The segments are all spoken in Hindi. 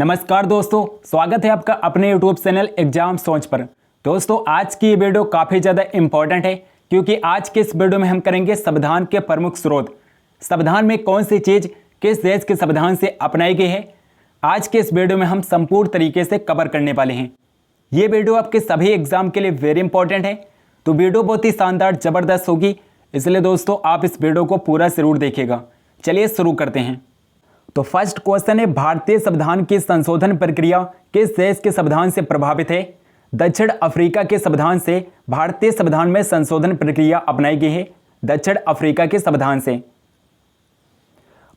नमस्कार दोस्तों, स्वागत है आपका अपने YouTube चैनल एग्जाम सोच पर। दोस्तों आज की ये वीडियो काफ़ी ज़्यादा इंपॉर्टेंट है क्योंकि आज के इस वीडियो में हम करेंगे संविधान के प्रमुख स्रोत। संविधान में कौन सी चीज़ किस देश के संविधान से अपनाई गई है, आज के इस वीडियो में हम संपूर्ण तरीके से कवर करने वाले हैं। ये वीडियो आपके सभी एग्जाम के लिए वेरी इंपॉर्टेंट है, तो वीडियो बहुत ही शानदार ज़बरदस्त होगी, इसलिए दोस्तों आप इस वीडियो को पूरा ज़रूर देखिएगा। चलिए शुरू करते हैं। तो फर्स्ट क्वेश्चन है, भारतीय संविधान की संशोधन प्रक्रिया किस देश के संविधान से प्रभावित है? दक्षिण अफ्रीका के संविधान से भारतीय संविधान में संशोधन प्रक्रिया अपनाई गई है। दक्षिण अफ्रीका के संविधान से।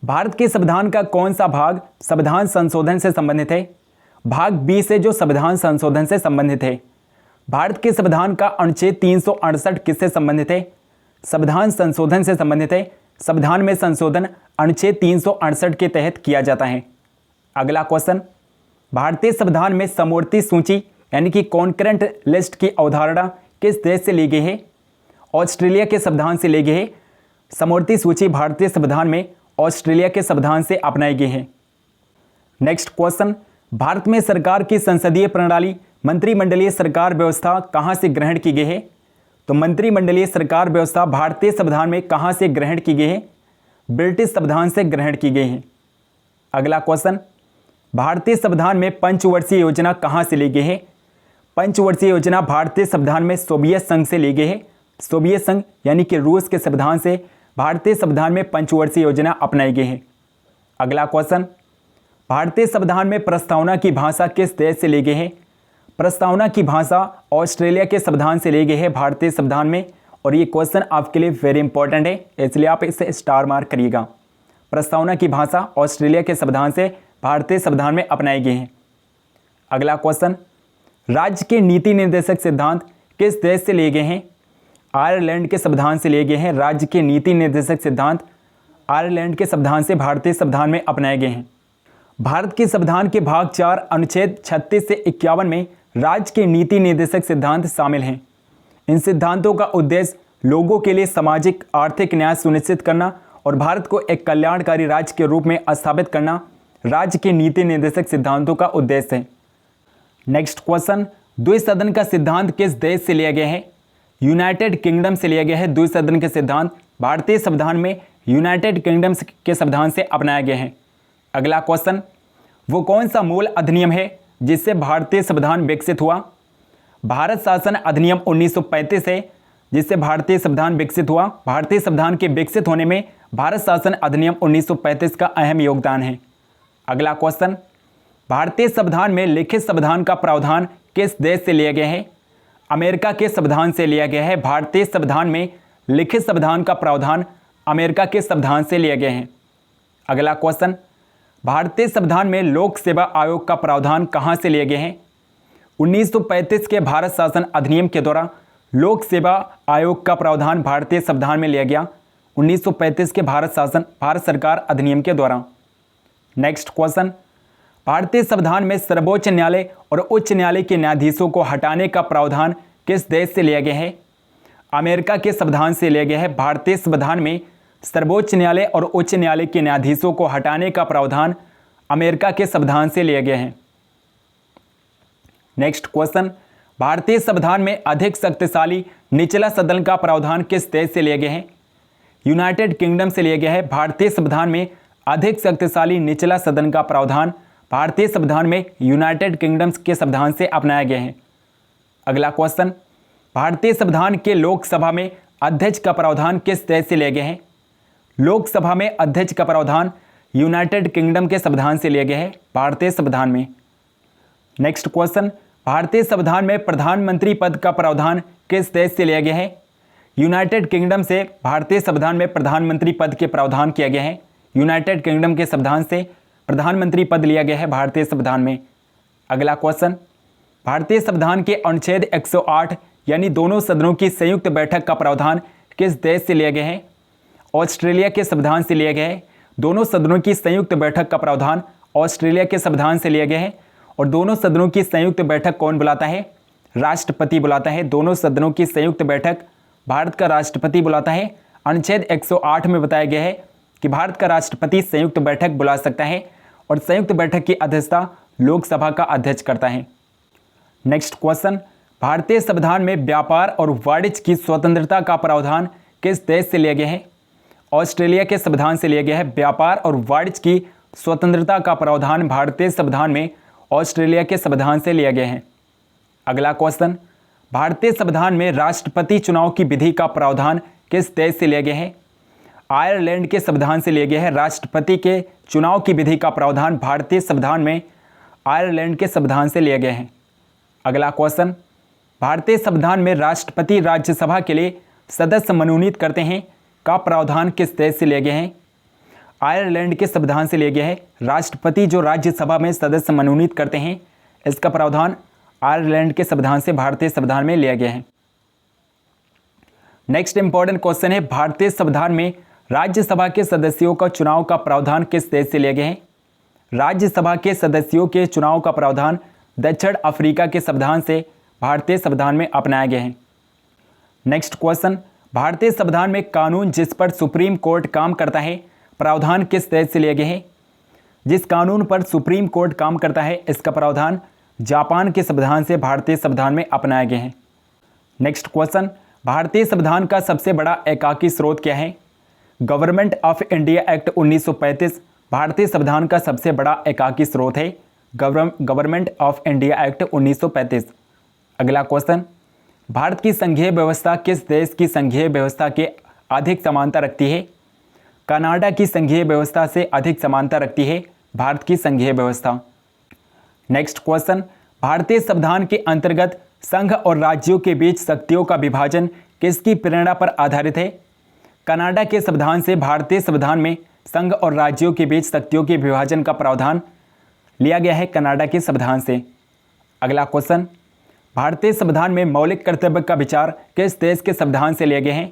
भारत के संविधान का कौन सा भाग संविधान संशोधन से संबंधित है? भाग बी से, जो संविधान संशोधन से संबंधित है। भारत के संविधान का अनुच्छेद 368 किससे संबंधित है? संविधान संशोधन से संबंधित है। संविधान में संशोधन अनुच्छेद 368 के तहत किया जाता है। अगला क्वेश्चन, भारतीय संविधान में समवर्ती सूची यानी कि कॉन्करेंट लिस्ट की अवधारणा किस देश से ली गई है? ऑस्ट्रेलिया के संविधान से ली गई है। समवर्ती सूची भारतीय संविधान में ऑस्ट्रेलिया के संविधान से अपनाई गई है। नेक्स्ट क्वेश्चन, भारत में सरकार की संसदीय प्रणाली मंत्रिमंडलीय सरकार व्यवस्था कहाँ से ग्रहण की गई है? तो मंत्रिमंडलीय सरकार व्यवस्था भारतीय संविधान में कहाँ से ग्रहण की गई है? ब्रिटिश संविधान से ग्रहण की गई है। अगला क्वेश्चन, भारतीय संविधान में पंचवर्षीय योजना कहाँ से ली गई है? पंचवर्षीय योजना भारतीय संविधान में सोवियत संघ से ली गई है। सोवियत संघ यानी कि रूस के संविधान से भारतीय संविधान में पंचवर्षीय योजना अपनाई गई है। अगला क्वेश्चन, भारतीय संविधान में प्रस्तावना की भाषा किस देश से ली गई है? प्रस्तावना की भाषा ऑस्ट्रेलिया के संविधान से ली गई है भारतीय संविधान में, और ये क्वेश्चन आपके लिए वेरी इंपॉर्टेंट है, इसलिए आप इसे स्टार मार्क करिएगा। प्रस्तावना की भाषा ऑस्ट्रेलिया के संविधान से भारतीय संविधान में अपनाई गई है। अगला क्वेश्चन, राज्य के नीति निर्देशक सिद्धांत किस देश से लिए गए हैं? आयरलैंड के संविधान से लिए गए हैं। राज्य के नीति निर्देशक सिद्धांत आयरलैंड के संविधान से भारतीय संविधान में अपनाए गए हैं। भारत के संविधान के भाग 4 अनुच्छेद 36 से 51 में राज्य के नीति निर्देशक सिद्धांत शामिल हैं। इन सिद्धांतों का उद्देश्य लोगों के लिए सामाजिक आर्थिक न्याय सुनिश्चित करना और भारत को एक कल्याणकारी राज्य के रूप में स्थापित करना राज्य के नीति निर्देशक सिद्धांतों का उद्देश्य है। नेक्स्ट क्वेश्चन, द्विसदन का सिद्धांत किस देश से लिया गया है? यूनाइटेड किंगडम से लिया गया है। द्विसदन के सिद्धांत भारतीय संविधान में यूनाइटेड किंगडम के संविधान से अपनाया गया है। अगला क्वेश्चन, वो कौन सा मूल अधिनियम है जिससे भारतीय संविधान विकसित हुआ? भारत शासन अधिनियम 1935 है जिससे भारतीय संविधान विकसित हुआ। भारतीय संविधान के विकसित होने में भारत शासन अधिनियम 1935 का अहम योगदान है। अगला क्वेश्चन, भारतीय संविधान में लिखित संविधान का प्रावधान किस देश से लिया गया है? अमेरिका के संविधान से लिया गया है। भारतीय संविधान में लिखित संविधान का प्रावधान अमेरिका के संविधान से लिया गया है। अगला क्वेश्चन, भारतीय संविधान में लोक सेवा आयोग का प्रावधान कहाँ से लिए गए हैं? 1935 के भारत शासन अधिनियम के द्वारा लोक सेवा आयोग का प्रावधान भारतीय संविधान में लिया गया। 1935 के भारत सरकार अधिनियम के द्वारा। नेक्स्ट क्वेश्चन, भारतीय संविधान में सर्वोच्च न्यायालय और उच्च न्यायालय के न्यायाधीशों को हटाने का प्रावधान किस देश से लिया गया है? अमेरिका के संविधान से लिया गया है। भारतीय संविधान में सर्वोच्च न्यायालय और उच्च न्यायालय के न्यायाधीशों को हटाने का प्रावधान अमेरिका के संविधान से लिया गया है। नेक्स्ट क्वेश्चन, भारतीय संविधान में अधिक शक्तिशाली निचला सदन का प्रावधान किस देश से लिया गया है? यूनाइटेड किंगडम से लिया गया है। भारतीय संविधान में अधिक शक्तिशाली निचला सदन का प्रावधान भारतीय संविधान में यूनाइटेड किंगडम के संविधान से अपनाया गया है। अगला क्वेश्चन, भारतीय संविधान के लोकसभा में अध्यक्ष का प्रावधान किस देश से लिया गया है? लोकसभा में अध्यक्ष का प्रावधान यूनाइटेड किंगडम के संविधान से लिया गया है भारतीय संविधान में। नेक्स्ट क्वेश्चन, भारतीय संविधान में प्रधानमंत्री पद का प्रावधान किस देश से लिया गया है? यूनाइटेड किंगडम से भारतीय संविधान में प्रधानमंत्री पद के प्रावधान किया गया है। यूनाइटेड किंगडम के संविधान से प्रधानमंत्री पद लिया गया है भारतीय संविधान में। अगला क्वेश्चन, भारतीय संविधान के अनुच्छेद 108 यानी दोनों सदनों की संयुक्त बैठक का प्रावधान किस देश से लिया गया है? ऑस्ट्रेलिया के संविधान से लिया गया है। दोनों सदनों की संयुक्त बैठक का प्रावधान ऑस्ट्रेलिया के संविधान से लिया गया है, और दोनों सदनों की संयुक्त बैठक कौन बुलाता है? राष्ट्रपति बुलाता है। दोनों सदनों की संयुक्त बैठक भारत का राष्ट्रपति बुलाता है। अनुच्छेद 108 में बताया गया है कि भारत का राष्ट्रपति संयुक्त बैठक बुला सकता है, और संयुक्त बैठक की अध्यक्षता लोकसभा का अध्यक्ष करता है। नेक्स्ट क्वेश्चन, भारतीय संविधान में व्यापार और वाणिज्य की स्वतंत्रता का प्रावधान किस देश से लिया गया है? ऑस्ट्रेलिया के संविधान से लिया गया है। व्यापार और वाणिज्य की स्वतंत्रता का प्रावधान भारतीय संविधान में ऑस्ट्रेलिया के संविधान से लिया गया है। अगला क्वेश्चन, भारतीय संविधान में राष्ट्रपति चुनाव की विधि का प्रावधान किस देश से लिया गया है? आयरलैंड के संविधान से लिया गया है। राष्ट्रपति के चुनाव की विधि का प्रावधान भारतीय संविधान में आयरलैंड के संविधान से लिया गया है। अगला क्वेश्चन, भारतीय संविधान में राष्ट्रपति राज्यसभा के लिए सदस्य मनोनीत करते हैं का प्रावधान किस देश से लिया गया है? आयरलैंड के संविधान से लिया गया है। राष्ट्रपति जो राज्यसभा में सदस्य मनोनीत करते हैं, इसका प्रावधान आयरलैंड के संविधान से भारतीय संविधान में लिया गया है। नेक्स्ट इंपॉर्टेंट क्वेश्चन है, भारतीय संविधान में राज्यसभा के सदस्यों का चुनाव का प्रावधान किस देश से लिया गया है? राज्यसभा के सदस्यों के चुनाव का प्रावधान दक्षिण अफ्रीका के संविधान से भारतीय संविधान में अपनाया गया है। नेक्स्ट क्वेश्चन, भारतीय संविधान में कानून जिस पर सुप्रीम कोर्ट काम करता है प्रावधान किस देश से लिया गया है? जिस कानून पर सुप्रीम कोर्ट काम करता है, इसका प्रावधान जापान के संविधान से भारतीय संविधान में अपनाया गया है। नेक्स्ट क्वेश्चन, भारतीय संविधान का सबसे बड़ा एकाकी स्रोत क्या है? गवर्नमेंट ऑफ इंडिया एक्ट 1935 भारतीय संविधान का सबसे बड़ा एकाकी स्रोत है। Government of India act 1935। अगला क्वेश्चन, भारत की संघीय व्यवस्था किस देश की संघीय व्यवस्था के अधिक समानता रखती है? कनाडा की संघीय व्यवस्था से अधिक समानता रखती है भारत की संघीय व्यवस्था। नेक्स्ट क्वेश्चन, भारतीय संविधान के अंतर्गत संघ और राज्यों के बीच शक्तियों का विभाजन किसकी प्रेरणा पर आधारित है? कनाडा के संविधान से भारतीय संविधान में संघ और राज्यों के बीच शक्तियों के विभाजन का प्रावधान लिया गया है कनाडा के संविधान से। अगला क्वेश्चन, भारतीय संविधान में मौलिक कर्तव्य का विचार किस देश के संविधान से लिया गया है?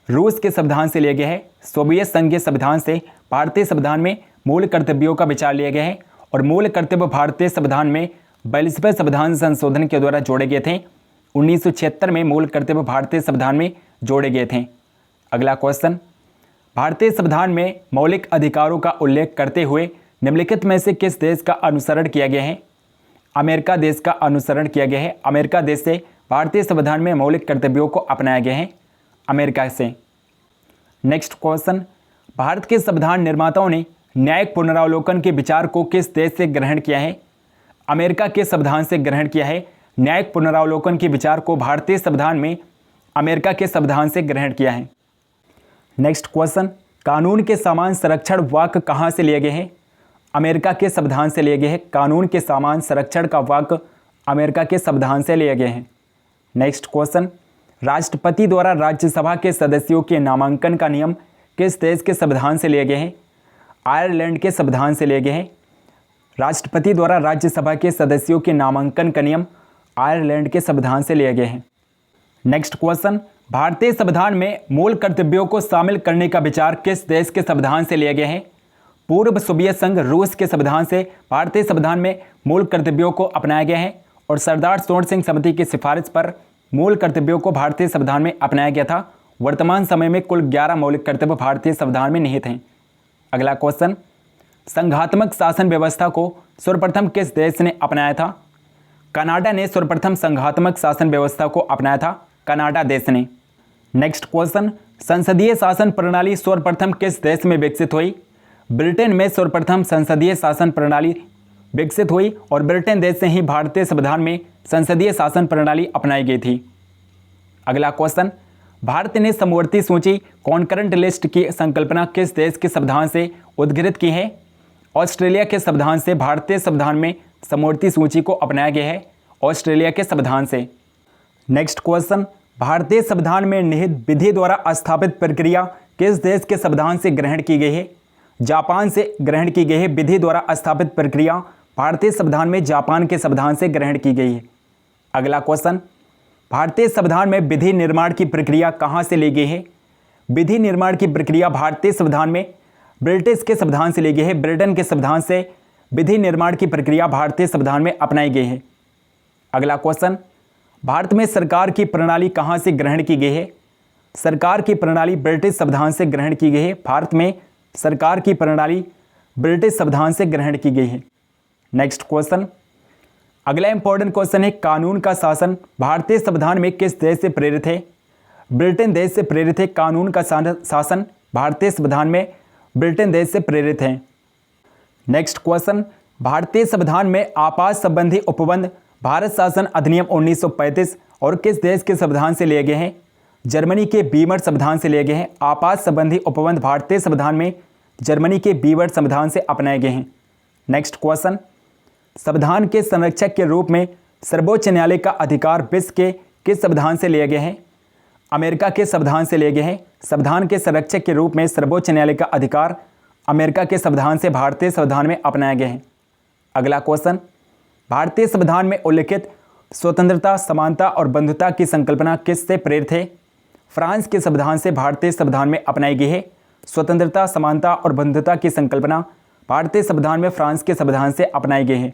रूस के संविधान से लिया गया है। सोवियत संघ के संविधान से भारतीय संविधान में मूल कर्तव्यों का विचार लिया गया है और मूल कर्तव्य भारतीय संविधान में 42वें संविधान संशोधन के द्वारा जोड़े गए थे। 1976 में मूल कर्तव्य भारतीय संविधान में जोड़े गए थे। अगला क्वेश्चन, भारतीय संविधान में मौलिक अधिकारों का उल्लेख करते हुए निम्नलिखित में से किस देश का अनुसरण किया गया है? अमेरिका देश का अनुसरण किया गया है। अमेरिका देश से भारतीय संविधान में मौलिक कर्तव्यों को अपनाया गया है, अमेरिका से। नेक्स्ट क्वेश्चन, भारत के संविधान निर्माताओं ने न्यायिक पुनरावलोकन के विचार को किस देश से ग्रहण किया है? अमेरिका के संविधान से ग्रहण किया है। न्यायिक पुनरावलोकन के विचार को भारतीय संविधान में अमेरिका के संविधान से ग्रहण किया है। नेक्स्ट क्वेश्चन, कानून के समान संरक्षण वाक्य कहाँ से लिए गए हैं? अमेरिका के संविधान से लिए गए हैं। कानून के समान संरक्षण का वाक्य अमेरिका के संविधान से लिए गए हैं। नेक्स्ट क्वेश्चन, राष्ट्रपति द्वारा राज्यसभा के सदस्यों के नामांकन का नियम किस देश के संविधान से लिए गए हैं? आयरलैंड के संविधान से लिए गए हैं। राष्ट्रपति द्वारा राज्यसभा के सदस्यों के नामांकन का नियम आयरलैंड के संविधान से लिए गए हैं। नेक्स्ट क्वेश्चन, भारतीय संविधान में मूल कर्तव्यों को शामिल करने का विचार किस देश के संविधान से लिया गया है? पूर्व सोवियत संघ रूस के संविधान से भारतीय संविधान में मूल कर्तव्यों को अपनाया गया है और सरदार सोहन सिंह समिति की सिफारिश पर मूल कर्तव्यों को भारतीय संविधान में अपनाया गया था। वर्तमान समय में कुल 11 मौलिक कर्तव्य भारतीय संविधान में निहित हैं। अगला क्वेश्चन, संघात्मक शासन व्यवस्था को सर्वप्रथम किस देश ने अपनाया था? कनाडा ने सर्वप्रथम संघात्मक शासन व्यवस्था को अपनाया था, कनाडा देश ने। नेक्स्ट क्वेश्चन, संसदीय शासन प्रणाली सर्वप्रथम किस देश में विकसित हुई? ब्रिटेन में सर्वप्रथम संसदीय शासन प्रणाली विकसित हुई और ब्रिटेन देश से ही भारतीय संविधान में संसदीय शासन प्रणाली अपनाई गई थी। अगला क्वेश्चन, भारत ने समवर्ती सूची कॉन्करेंट लिस्ट की संकल्पना किस देश के संविधान से उद्घृत की है? ऑस्ट्रेलिया के संविधान से भारतीय संविधान में समवर्ती सूची को अपनाया गया है, ऑस्ट्रेलिया के संविधान से। नेक्स्ट क्वेश्चन, भारतीय संविधान में निहित विधि द्वारा स्थापित प्रक्रिया किस देश के संविधान से ग्रहण की गई है? जापान से ग्रहण की गई है। विधि द्वारा स्थापित प्रक्रिया भारतीय संविधान में जापान के संविधान से ग्रहण की गई है। अगला क्वेश्चन, भारतीय संविधान में विधि निर्माण की प्रक्रिया कहाँ से ली गई है? विधि निर्माण की प्रक्रिया भारतीय संविधान में ब्रिटिश के संविधान से ली गई है। ब्रिटेन के संविधान से विधि निर्माण की प्रक्रिया भारतीय संविधान में अपनाई गई है। अगला क्वेश्चन, भारत में सरकार की प्रणाली कहाँ से ग्रहण की गई है? सरकार की प्रणाली ब्रिटिश संविधान से ग्रहण की गई है। भारत में सरकार की प्रणाली ब्रिटिश संविधान से ग्रहण की गई है। नेक्स्ट क्वेश्चन, अगला इंपॉर्टेंट क्वेश्चन है, कानून का शासन भारतीय संविधान में किस देश से प्रेरित है? ब्रिटेन देश से प्रेरित है। कानून का शासन भारतीय संविधान में ब्रिटेन देश से प्रेरित है। नेक्स्ट क्वेश्चन, भारतीय संविधान में आपात संबंधी उपबंध भारत शासन अधिनियम 1935 और किस देश के संविधान से लिए गए हैं? जर्मनी के वीमर संविधान से लिए गए हैं। आपात संबंधी उपबंध भारतीय संविधान में जर्मनी के वीमर संविधान से अपनाए गए हैं। नेक्स्ट क्वेश्चन, संविधान के संरक्षक के रूप में सर्वोच्च न्यायालय का अधिकार विश्व के किस संविधान से लिए गए हैं? अमेरिका के संविधान से लिए गए हैं। संविधान के संरक्षक के रूप में सर्वोच्च न्यायालय का अधिकार अमेरिका के संविधान से भारतीय संविधान में अपनाया गया है। अगला क्वेश्चन, भारतीय संविधान में उल्लिखित स्वतंत्रता, समानता और बंधुता की संकल्पना किससे प्रेरित है? फ्रांस के संविधान से भारतीय संविधान में अपनाई गई है। स्वतंत्रता, समानता और बंधुता की संकल्पना भारतीय संविधान में फ्रांस के संविधान से अपनाई गई है।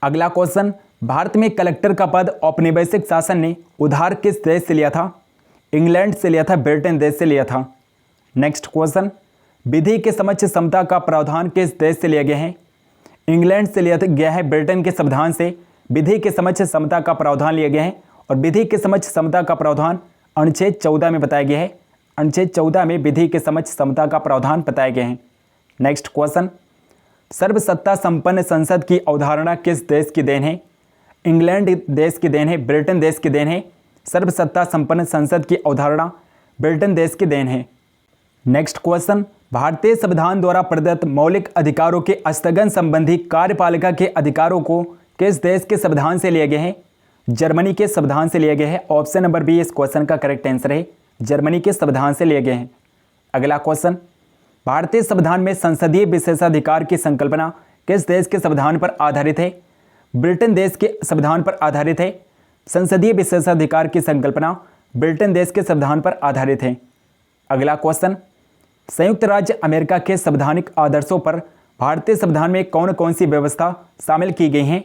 अगला क्वेश्चन, भारत में कलेक्टर का पद औपनिवेशिक शासन ने उधार किस देश से लिया था? इंग्लैंड से लिया था, ब्रिटेन देश से लिया था। नेक्स्ट क्वेश्चन, विधि के समक्ष समता का प्रावधान किस देश से लिया गया है? इंग्लैंड से लिया गया है। ब्रिटेन के संविधान से विधि के समक्ष समता का प्रावधान लिया गया है और विधि के समक्ष समता का प्रावधान अनुच्छेद 14 में बताया गया है। अनुच्छेद 14 में विधि के समक्ष समता का प्रावधान बताए गए हैं। नेक्स्ट क्वेश्चन, सर्वसत्ता संपन्न संसद की अवधारणा किस देश की देन है? इंग्लैंड देश की देन है, ब्रिटेन देश की देन है। सर्वसत्ता संपन्न संसद की अवधारणा ब्रिटेन देश की देन है। नेक्स्ट क्वेश्चन, भारतीय संविधान द्वारा प्रदत्त मौलिक अधिकारों के स्थगन संबंधी कार्यपालिका के अधिकारों को किस देश के संविधान से लिए गए हैं? जर्मनी के संविधान से लिए गए हैं। ऑप्शन नंबर बी इस क्वेश्चन का करेक्ट आंसर है, जर्मनी के संविधान से लिए गए हैं। अगला क्वेश्चन, भारतीय संविधान में संसदीय विशेषाधिकार की संकल्पना किस देश के संविधान पर आधारित है? ब्रिटेन देश के संविधान पर आधारित है। संसदीय विशेषाधिकार की संकल्पना ब्रिटेन देश के संविधान पर आधारित है। अगला क्वेश्चन, संयुक्त राज्य अमेरिका के संवैधानिक आदर्शों पर भारतीय संविधान में कौन कौन सी व्यवस्था शामिल की गई हैं?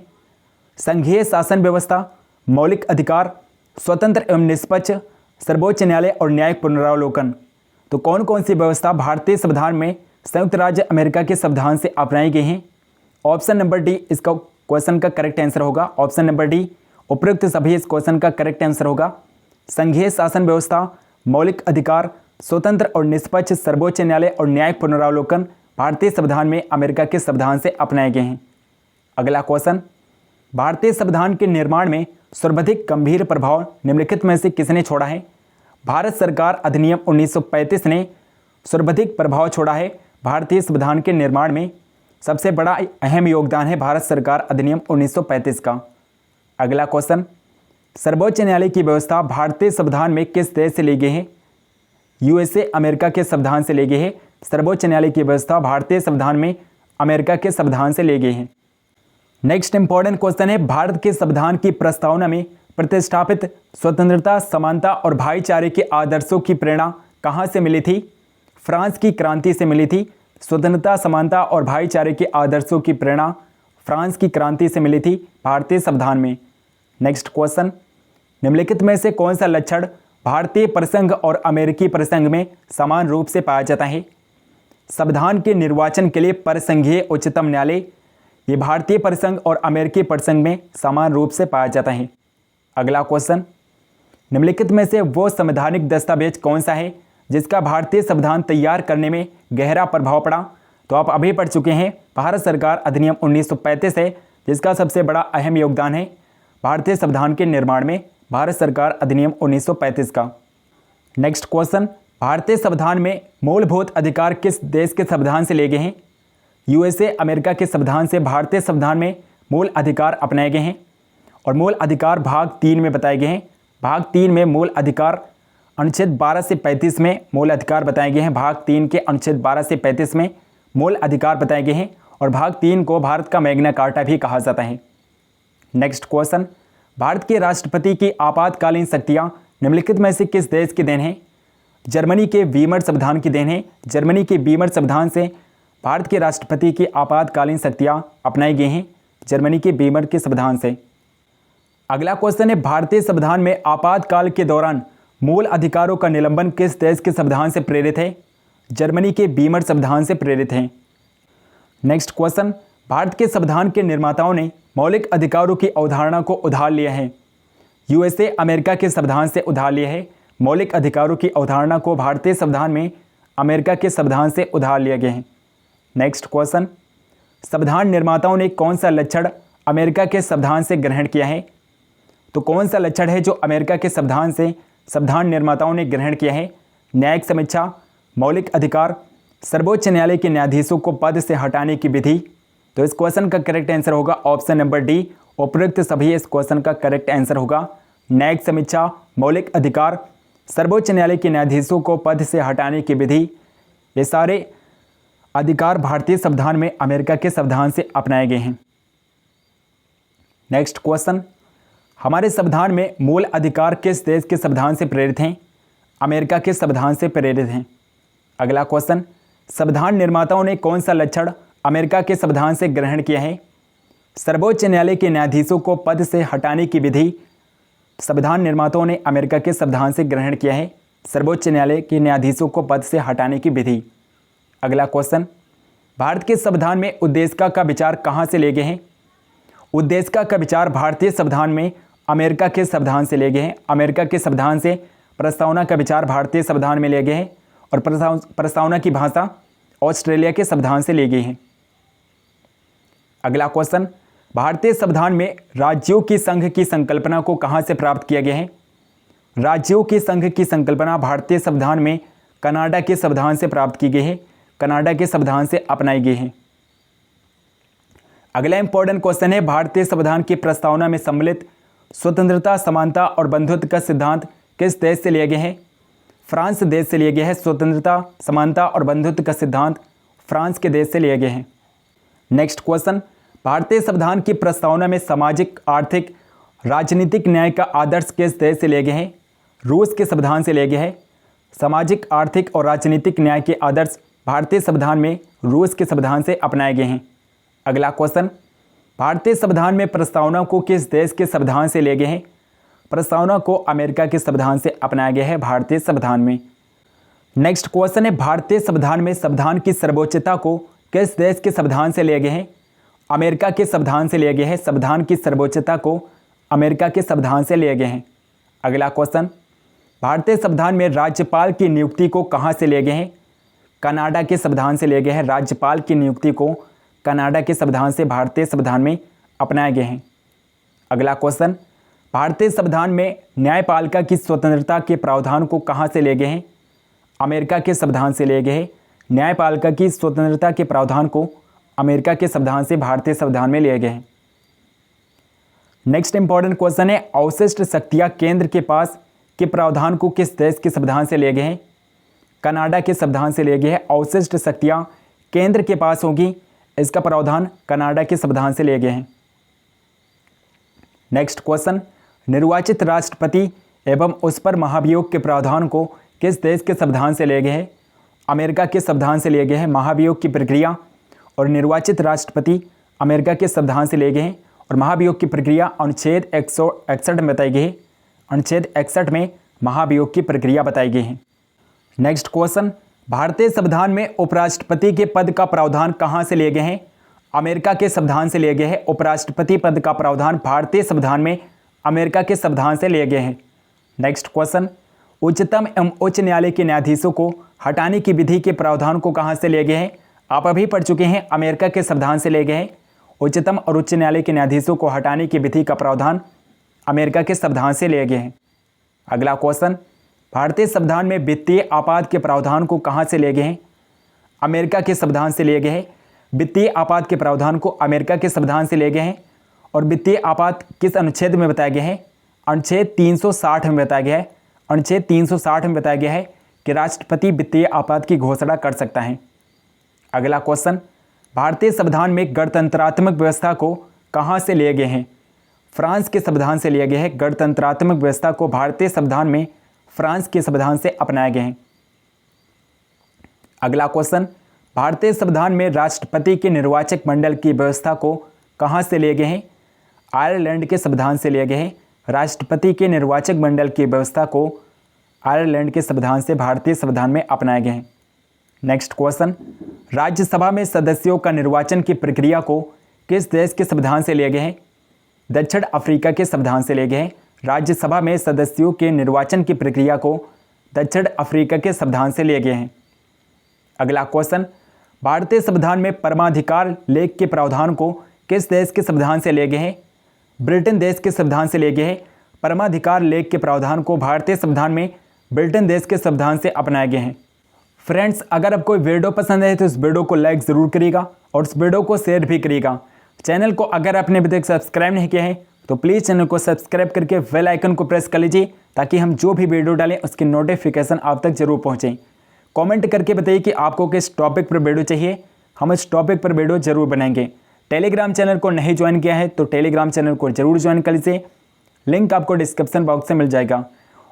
संघीय शासन व्यवस्था, मौलिक अधिकार, स्वतंत्र एवं निष्पक्ष सर्वोच्च न्यायालय और न्यायिक पुनरावलोकन। तो कौन कौन सी व्यवस्था भारतीय संविधान में संयुक्त राज्य अमेरिका के संविधान से अपनाई गई हैं? ऑप्शन नंबर डी इसका क्वेश्चन का करेक्ट आंसर होगा। ऑप्शन नंबर डी उपयुक्त सभी इस क्वेश्चन का करेक्ट आंसर होगा। संघीय शासन व्यवस्था, मौलिक अधिकार, स्वतंत्र और निष्पक्ष सर्वोच्च न्यायालय और न्यायिक पुनरावलोकन भारतीय संविधान में अमेरिका के संविधान से अपनाए गए हैं। अगला क्वेश्चन, भारतीय संविधान के निर्माण में सर्वाधिक गंभीर प्रभाव निम्नलिखित में से किसने छोड़ा है? भारत सरकार अधिनियम 1935 ने सर्वाधिक प्रभाव छोड़ा है। भारतीय संविधान के निर्माण में सबसे बड़ा अहम योगदान है भारत सरकार अधिनियम 1935 का। अगला क्वेश्चन, सर्वोच्च न्यायालय की व्यवस्था भारतीय संविधान में किस देश से ली गई है? यूएसए अमेरिका के संविधान से ली गई है। सर्वोच्च न्यायालय की व्यवस्था भारतीय संविधान में अमेरिका के संविधान से ली गई है। नेक्स्ट इंपॉर्टेंट क्वेश्चन है, भारत के संविधान की प्रस्तावना में प्रतिष्ठापित स्वतंत्रता, समानता और भाईचारे के आदर्शों की प्रेरणा कहाँ से मिली थी? फ्रांस की क्रांति से मिली थी। स्वतंत्रता, समानता और भाईचारे के आदर्शों की प्रेरणा फ्रांस की क्रांति से मिली थी भारतीय संविधान में। नेक्स्ट क्वेश्चन, निम्नलिखित में से कौन सा लक्षण भारतीय प्रसंग और अमेरिकी प्रसंग में समान रूप से पाया जाता है? संविधान के निर्वाचन के लिए परसंघीय उच्चतम न्यायालय ये भारतीय प्रसंग और अमेरिकी प्रसंग में समान रूप से पाया जाता है। अगला क्वेश्चन, निम्नलिखित में से वो संवैधानिक दस्तावेज कौन सा है जिसका भारतीय संविधान तैयार करने में गहरा प्रभाव पड़ा? तो आप अभी पढ़ चुके हैं, भारत सरकार अधिनियम 1935 है जिसका सबसे बड़ा अहम योगदान है भारतीय संविधान के निर्माण में भारत सरकार अधिनियम 1935 का। नेक्स्ट क्वेश्चन, भारतीय संविधान में मूलभूत अधिकार किस देश के संविधान से लिए गए हैं? यूएसए अमेरिका के संविधान से भारतीय संविधान में मूल अधिकार अपनाए गए हैं और मूल अधिकार भाग 3 में बताए गए हैं। भाग 3 में मूल अधिकार अनुच्छेद 12 से 35 में मूल अधिकार बताए गए हैं। भाग 3 के अनुच्छेद 12 से 35 में मूल अधिकार बताए गए हैं और भाग 3 को भारत का मैग्ना कार्टा भी कहा जाता है। नेक्स्ट क्वेश्चन, भारत के राष्ट्रपति की आपातकालीन शक्तियाँ निम्नलिखित में से किस देश की देन है? जर्मनी के वीमर संविधान की देन है। जर्मनी के वीमर संविधान से भारत के राष्ट्रपति की आपातकालीन शक्तियाँ अपनाई गई हैं जर्मनी के वीमर के संविधान से। अगला क्वेश्चन है, भारतीय संविधान में आपातकाल के दौरान मूल अधिकारों का निलंबन किस देश के संविधान से प्रेरित है? जर्मनी के वीमर संविधान से प्रेरित है। नेक्स्ट क्वेश्चन, भारत के संविधान के निर्माताओं ने मौलिक अधिकारों की अवधारणा को उधार लिया है। यूएसए अमेरिका के संविधान से उधार लिया है। मौलिक अधिकारों की अवधारणा को भारतीय संविधान में अमेरिका के संविधान से उधार लिया गया है। नेक्स्ट क्वेश्चन, संविधान निर्माताओं ने कौन सा लक्षण अमेरिका के संविधान से ग्रहण किया है? तो कौन सा लक्षण है जो अमेरिका के संविधान से संविधान निर्माताओं ने ग्रहण किया है? न्यायिक समीक्षा, मौलिक अधिकार, सर्वोच्च न्यायालय के न्यायाधीशों को पद से हटाने की विधि। तो इस क्वेश्चन का करेक्ट आंसर होगा ऑप्शन नंबर डी, उपरोक्त सभी इस क्वेश्चन का करेक्ट आंसर होगा। न्यायिक समीक्षा, मौलिक अधिकार, सर्वोच्च न्यायालय के न्यायाधीशों को पद से हटाने की विधि, ये सारे अधिकार भारतीय संविधान में अमेरिका के संविधान से अपनाए गए हैं। नेक्स्ट क्वेश्चन, हमारे संविधान में मूल अधिकार किस देश के संविधान से प्रेरित हैं? अमेरिका के संविधान से प्रेरित हैं। अगला क्वेश्चन, संविधान निर्माताओं ने कौन सा लक्षण अमेरिका के संविधान से ग्रहण किया है? सर्वोच्च न्यायालय के न्यायाधीशों को पद से हटाने की विधि संविधान निर्माताओं ने अमेरिका के संविधान से ग्रहण किया है। सर्वोच्च न्यायालय के न्यायाधीशों को पद से हटाने की विधि। अगला क्वेश्चन, भारत के संविधान में उद्देशिका का विचार कहाँ से ले गए हैं? उद्देशिका का विचार भारतीय संविधान में अमेरिका के संविधान से ले गए हैं। अमेरिका के संविधान से प्रस्तावना का विचार भारतीय संविधान में ले गए हैं और प्रस्तावना की भाषा ऑस्ट्रेलिया के संविधान से ले गई है। अगला क्वेश्चन, भारतीय संविधान में राज्यों की संघ की संकल्पना को कहाँ से प्राप्त किया गया है? राज्यों की संघ की संकल्पना भारतीय संविधान में कनाडा के संविधान से प्राप्त की गई है। कनाडा के संविधान से अपनाई गई है। अगला इंपॉर्टेंट क्वेश्चन है, भारतीय संविधान की प्रस्तावना में सम्मिलित स्वतंत्रता, समानता और बंधुत्व का सिद्धांत किस देश से लिया गया है? फ्रांस देश से लिया गया है। स्वतंत्रता, समानता और बंधुत्व का सिद्धांत फ्रांस के देश से लिया गया है। नेक्स्ट क्वेश्चन, भारतीय संविधान की प्रस्तावना में सामाजिक, आर्थिक, राजनीतिक न्याय का आदर्श किस देश से लिया गया है? रूस के संविधान से लिया गया है। सामाजिक, आर्थिक और राजनीतिक न्याय के आदर्श भारतीय संविधान में रूस के संविधान से अपनाए गए हैं। अगला क्वेश्चन, भारतीय संविधान में प्रस्तावना को किस देश के संविधान से ले गए हैं? प्रस्तावना को अमेरिका के संविधान से अपनाया गया है भारतीय संविधान में। नेक्स्ट क्वेश्चन है, भारतीय संविधान में संविधान की सर्वोच्चता को किस देश के संविधान से लिए गए हैं? अमेरिका के संविधान से लिए गए हैं। संविधान की सर्वोच्चता को अमेरिका के संविधान से लिए गए हैं। अगला क्वेश्चन, भारतीय संविधान में राज्यपाल की नियुक्ति को कहाँ से लिए गए हैं? कनाडा के संविधान से लिए गए हैं। राज्यपाल की नियुक्ति को कनाडा के संविधान से भारतीय संविधान में अपनाए गए हैं। अगला क्वेश्चन, भारतीय संविधान में न्यायपालिका की स्वतंत्रता के प्रावधान को कहाँ से लिए गए हैं? अमेरिका के संविधान से लिए गए हैं। न्यायपालिका की स्वतंत्रता के प्रावधान को अमेरिका के संविधान से भारतीय संविधान में लिए गए हैं। नेक्स्ट इंपॉर्टेंट क्वेश्चन है, अवशिष्ट शक्तियाँ केंद्र के पास के प्रावधान को किस देश के संविधान से लिए गए हैं? कनाडा के संविधान से लिए गए हैं। अवशिष्ट शक्तियाँ केंद्र के पास होगी, इसका प्रावधान कनाडा के संविधान से लिए गए हैं। नेक्स्ट क्वेश्चन, निर्वाचित राष्ट्रपति एवं उस पर महाभियोग के प्रावधान को किस देश के संविधान से लिए गए हैं? अमेरिका के संविधान से लिए गए हैं। महाभियोग की प्रक्रिया और निर्वाचित राष्ट्रपति अमेरिका के संविधान से लिए गए हैं और महाभियोग की प्रक्रिया अनुच्छेद 161 में बताई गई है। अनुच्छेद 61 में महाभियोग की प्रक्रिया बताई गई है। नेक्स्ट क्वेश्चन, भारतीय संविधान में उपराष्ट्रपति के पद का प्रावधान कहाँ से लिए गए हैं? अमेरिका के संविधान से लिए गए हैं। उपराष्ट्रपति पद का प्रावधान भारतीय संविधान में अमेरिका के संविधान से लिए गए हैं। नेक्स्ट क्वेश्चन, उच्चतम एवं उच्च न्यायालय के न्यायाधीशों को हटाने की विधि के प्रावधान को कहाँ से लिए गए हैं? आप अभी पढ़ चुके हैं, अमेरिका के संविधान से लिए गए हैं। उच्चतम और उच्च न्यायालय के न्यायाधीशों को हटाने की विधि का प्रावधान अमेरिका के संविधान से लिए गए हैं। अगला क्वेश्चन, भारतीय संविधान में वित्तीय आपात के प्रावधान को कहाँ से लिए गए हैं? अमेरिका के संविधान से लिए गए हैं। वित्तीय आपात के प्रावधान को अमेरिका के संविधान से लिए गए हैं और वित्तीय आपात किस अनुच्छेद में बताया गया है? अनुच्छेद 360 में बताया गया है। अनुच्छेद 360 में बताया गया है कि राष्ट्रपति वित्तीय आपात की घोषणा कर सकता है। अगला क्वेश्चन, भारतीय संविधान में गणतंत्रात्मक व्यवस्था को कहाँ से लिए गए हैं? फ्रांस के संविधान से लिए गए हैं। गणतंत्रात्मक व्यवस्था को भारतीय संविधान में फ्रांस के संविधान से अपनाए गए हैं। अगला क्वेश्चन, भारतीय संविधान में राष्ट्रपति के निर्वाचक मंडल की व्यवस्था को कहाँ से लिए गए हैं? आयरलैंड के संविधान से लिए गए हैं। राष्ट्रपति के निर्वाचक मंडल की व्यवस्था को आयरलैंड के संविधान से भारतीय संविधान में अपनाए गए हैं। नेक्स्ट क्वेश्चन, राज्यसभा में सदस्यों का निर्वाचन की प्रक्रिया को किस देश के संविधान से लिए गए हैं? दक्षिण अफ्रीका के संविधान से लिए गए हैं। राज्यसभा में सदस्यों के निर्वाचन की प्रक्रिया को दक्षिण अफ्रीका के संविधान से लिए गए हैं। अगला क्वेश्चन, भारतीय संविधान में परमाधिकार लेख के प्रावधान को किस देश के संविधान से लिए गए हैं? ब्रिटेन देश के संविधान से लिए गए हैं। परमाधिकार लेख के प्रावधान को भारतीय संविधान में ब्रिटेन देश के संविधान से अपनाए गए हैं। फ्रेंड्स, अगर आपको वीडियो पसंद है तो इस वीडियो को लाइक ज़रूर करिएगा और इस वीडियो को शेयर भी करिएगा। चैनल को अगर आपने अभी तक सब्सक्राइब नहीं किया है तो प्लीज़ चैनल को सब्सक्राइब करके बेल आइकन को प्रेस कर लीजिए ताकि हम जो भी वीडियो डालें उसकी नोटिफिकेशन आप तक जरूर पहुँचे। कमेंट करके बताइए कि आपको किस टॉपिक पर वीडियो चाहिए, हम इस टॉपिक पर वीडियो जरूर बनाएंगे। टेलीग्राम चैनल को नहीं ज्वाइन किया है तो टेलीग्राम चैनल को जरूर ज्वाइन कर लीजिए, लिंक आपको डिस्क्रिप्शन बॉक्स में मिल जाएगा।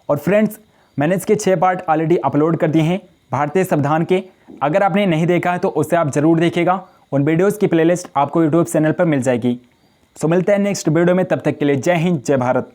और फ्रेंड्स, मैंने इसके 6 पार्ट ऑलरेडी अपलोड कर दिए हैं भारतीय संविधान के। अगर आपने नहीं देखा है तो उसे आप जरूर देखिएगा। उन वीडियोज़ की प्लेलिस्ट आपको यूट्यूब चैनल पर मिल जाएगी। सो मिलते हैं नेक्स्ट वीडियो में, तब तक के लिए जय हिंद जय भारत।